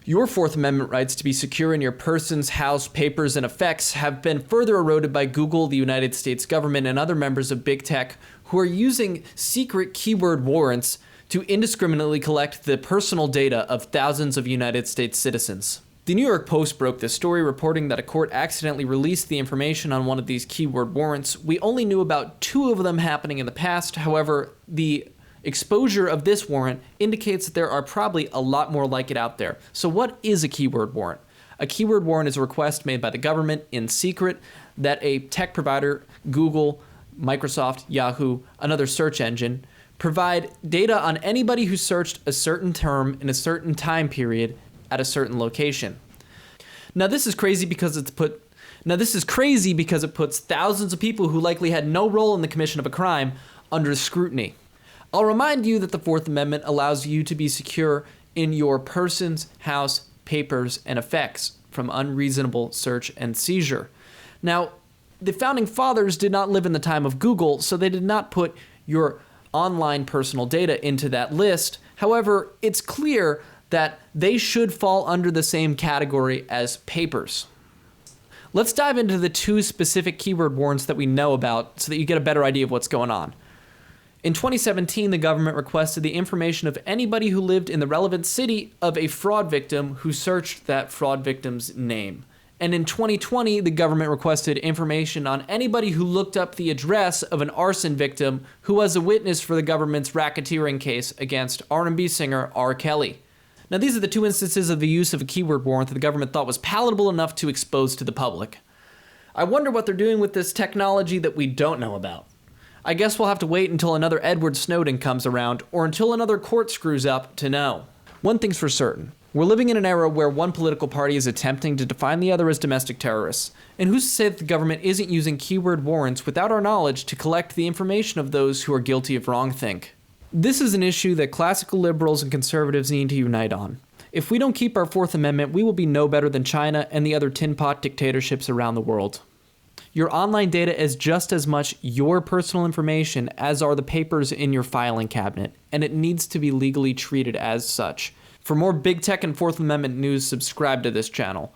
Your Fourth Amendment rights to be secure in your persons, house, papers, and effects have been further eroded by Google, the United States government, and other members of big tech who are using secret keyword warrants to indiscriminately collect the personal data of thousands of United States citizens. The New York Post broke this story, reporting that a court accidentally released the information on one of these keyword warrants. We only knew about 2 of them happening in the past. However, the exposure of this warrant indicates that there are probably a lot more like it out there. So what is a keyword warrant? A keyword warrant is a request made by the government in secret that a tech provider, Google, Microsoft, Yahoo, another search engine, provide data on anybody who searched a certain term in a certain time period at a certain location. Now this is crazy because it puts thousands of people who likely had no role in the commission of a crime under scrutiny. I'll remind you that the Fourth Amendment allows you to be secure in your persons, house, papers, and effects from unreasonable search and seizure. Now, the Founding Fathers did not live in the time of Google, so they did not put your online personal data into that list. However, it's clear that they should fall under the same category as papers. Let's dive into the 2 specific keyword warrants that we know about so that you get a better idea of what's going on. In 2017, the government requested the information of anybody who lived in the relevant city of a fraud victim who searched that fraud victim's name. And in 2020, the government requested information on anybody who looked up the address of an arson victim who was a witness for the government's racketeering case against R&B singer R. Kelly. Now, these are the 2 instances of the use of a keyword warrant that the government thought was palatable enough to expose to the public. I wonder what they're doing with this technology that we don't know about. I guess we'll have to wait until another Edward Snowden comes around, or until another court screws up to know. One thing's for certain. We're living in an era where one political party is attempting to define the other as domestic terrorists. And who's to say that the government isn't using keyword warrants without our knowledge to collect the information of those who are guilty of wrongthink? This is an issue that classical liberals and conservatives need to unite on. If we don't keep our Fourth Amendment, we will be no better than China and the other tin pot dictatorships around the world. Your online data is just as much your personal information as are the papers in your filing cabinet, and it needs to be legally treated as such. For more big tech and Fourth Amendment news, subscribe to this channel.